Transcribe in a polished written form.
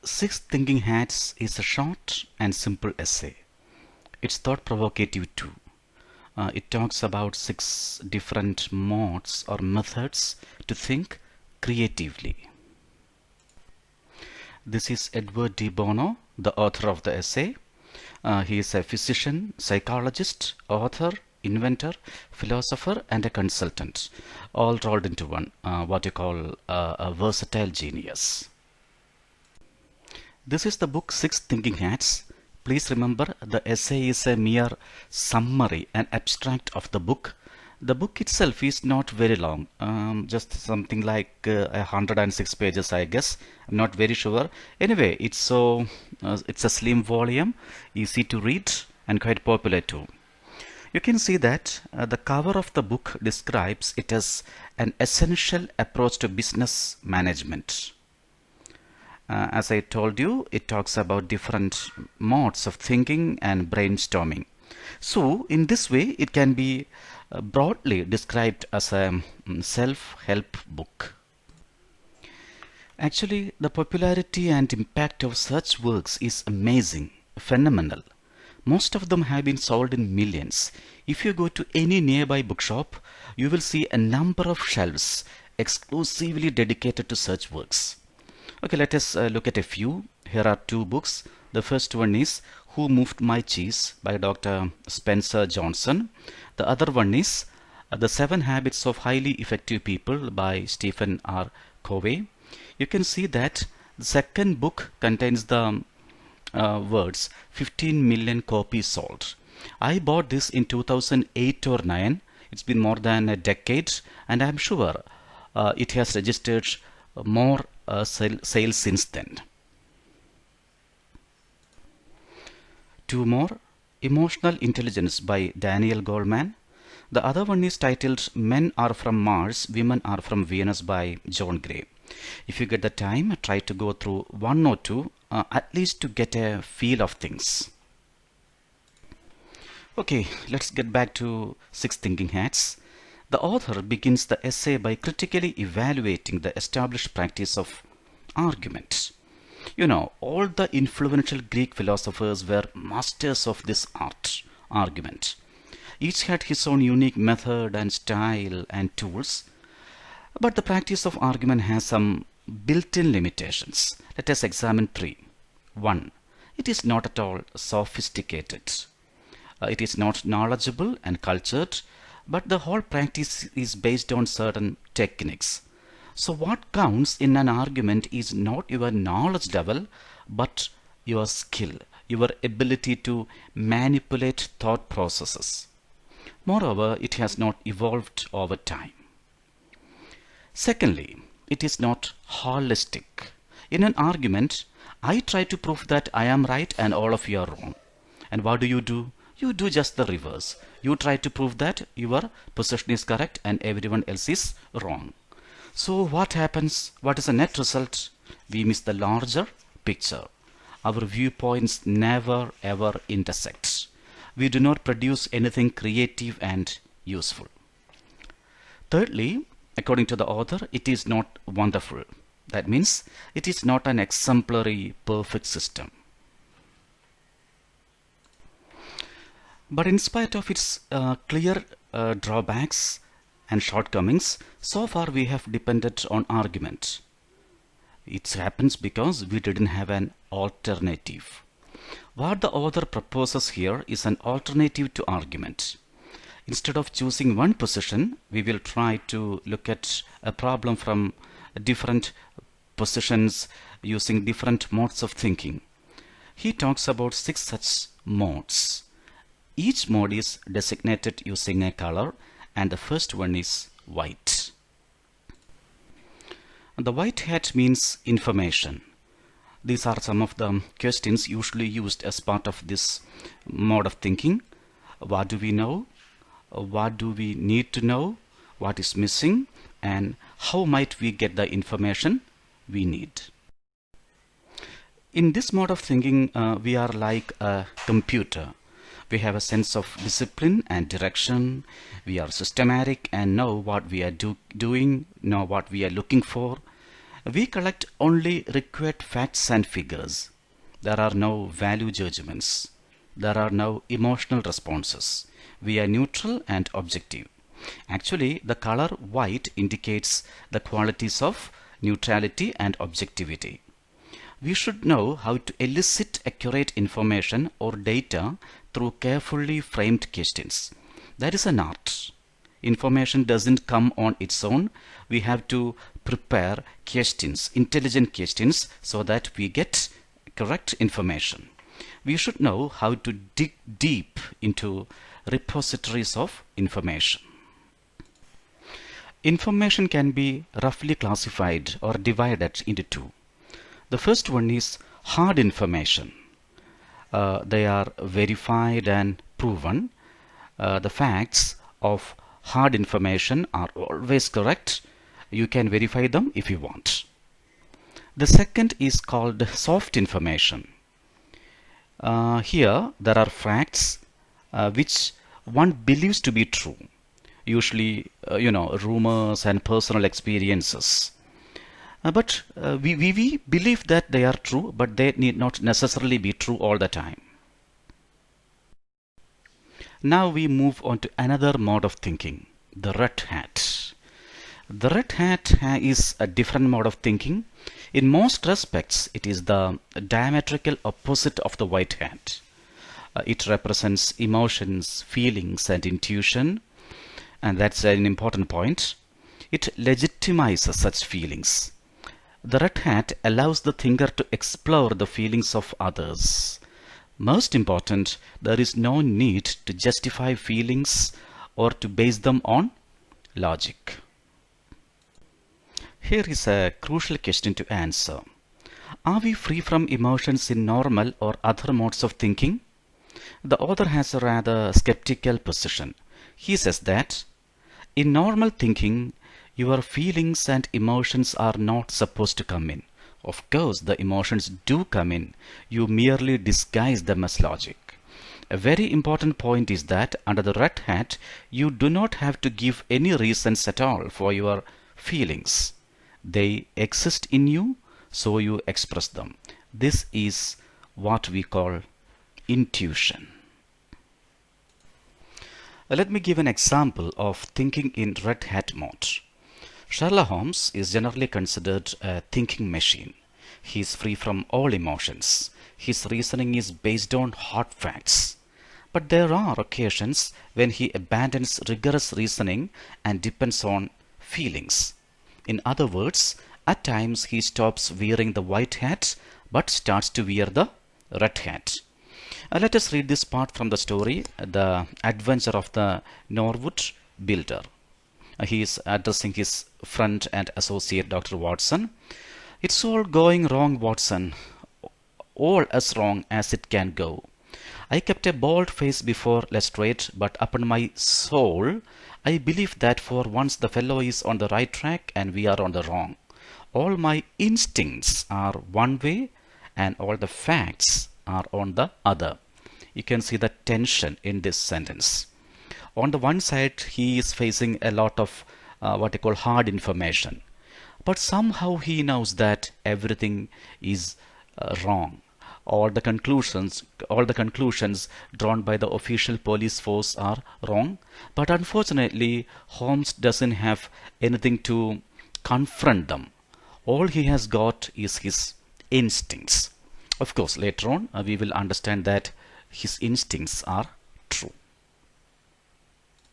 Six Thinking Hats is a short and simple essay. It's thought provocative too. It talks about six different modes or methods to think creatively. This is Edward de Bono, the author of the essay. He is a physician, psychologist, author, inventor, philosopher, and a consultant, all rolled into one, what you call a versatile genius. This is the book Six Thinking Hats. Please remember the essay is a mere summary, an abstract of the book. The book itself is not very long, just something like 106 pages, I guess. I'm not very sure. Anyway, it's a slim volume, easy to read, and quite popular too. You can see that the cover of the book describes it as an essential approach to business management. As I told you, it talks about different modes of thinking and brainstorming. So, in this way, it can be broadly described as a self-help book. Actually, the popularity and impact of such works is amazing, phenomenal. Most of them have been sold in millions. If you go to any nearby bookshop, you will see a number of shelves exclusively dedicated to such works. Okay, let us look at a few. Here are two books. The first one is Who Moved My Cheese by Dr. Spencer Johnson. The other one is The Seven Habits of Highly Effective People by Stephen R. Covey. You can see that the second book contains the words 15 million copies sold. I bought this in 2008 or 9. It's been more than a decade, and I'm sure it has registered more sales since then. Two more, Emotional Intelligence by Daniel Goleman. The other one is titled Men Are From Mars, Women Are From Venus by John Gray. If you get the time, try to go through one or two, at least to get a feel of things. Okay, let's get back to Six Thinking Hats. The author begins the essay by critically evaluating the established practice of argument. You know, all the influential Greek philosophers were masters of this art, argument. Each had his own unique method and style and tools, but the practice of argument has some built-in limitations. Let us examine three. 1. It is not at all sophisticated. It is not knowledgeable and cultured, but the whole practice is based on certain techniques. So what counts in an argument is not your knowledge level, but your skill, your ability to manipulate thought processes. Moreover, it has not evolved over time. Secondly, it is not holistic. In an argument, I try to prove that I am right and all of you are wrong. And what do? You do just the reverse. You try to prove that your position is correct and everyone else is wrong. So what happens? What is the net result? We miss the larger picture. Our viewpoints never ever intersect. We do not produce anything creative and useful. Thirdly, according to the author, it is not wonderful. That means it is not an exemplary, perfect system. But in spite of its clear drawbacks and shortcomings, so far we have depended on argument. It happens because we didn't have an alternative. What the author proposes here is an alternative to argument. Instead of choosing one position, we will try to look at a problem from different positions using different modes of thinking. He talks about 6 such modes. Each mode is designated using a color, and the first one is white. The white hat means information. These are some of the questions usually used as part of this mode of thinking. What do we know? What do we need to know? What is missing? And how might we get the information we need? In this mode of thinking, we are like a computer. We have a sense of discipline and direction. We are systematic and know what we are doing, know what we are looking for. We collect only required facts and figures. There are no value judgments. There are no emotional responses. We are neutral and objective. Actually, the color white indicates the qualities of neutrality and objectivity. We should know how to elicit accurate information or data through carefully framed questions. That is an art. Information doesn't come on its own. We have to prepare questions, intelligent questions, so that we get correct information. We should know how to dig deep into repositories of information. Information can be roughly classified or divided into two. The first one is hard information. They are verified and proven. The facts of hard information are always correct. You can verify them if you want. The second is called soft information. Here there are facts which one believes to be true, usually rumors and personal experiences. But we believe that they are true, but they need not necessarily be true all the time. Now we move on to another mode of thinking, the red hat. The red hat is a different mode of thinking. In most respects, it is the diametrical opposite of the white hat. It represents emotions, feelings, and intuition, and that's an important point. It legitimizes such feelings. The red hat allows the thinker to explore the feelings of others. Most important, there is no need to justify feelings or to base them on logic. Here is a crucial question to answer. Are we free from emotions in normal or other modes of thinking? The author has a rather skeptical position. He says that in normal thinking, your feelings and emotions are not supposed to come in. Of course, the emotions do come in. You merely disguise them as logic. A very important point is that under the red hat, you do not have to give any reasons at all for your feelings. They exist in you, so you express them. This is what we call intuition. Let me give an example of thinking in red hat mode. Sherlock Holmes is generally considered a thinking machine. He is free from all emotions. His reasoning is based on hard facts. But there are occasions when he abandons rigorous reasoning and depends on feelings. In other words, at times he stops wearing the white hat but starts to wear the red hat. Let us read this part from the story, The Adventure of the Norwood Builder. He is addressing his friend and associate Dr. Watson. It's all going wrong, Watson. All as wrong as it can go. I kept a bold face before Lestrade, but upon my soul, I believe that for once the fellow is on the right track and we are on the wrong. All my instincts are one way and all the facts are on the other. You can see the tension in this sentence. On the one side, he is facing a lot of what I call hard information, but somehow he knows that everything is wrong. All the conclusions drawn by the official police force are wrong. But unfortunately, Holmes doesn't have anything to confront them. All he has got is his instincts. Of course, later on we will understand that his instincts are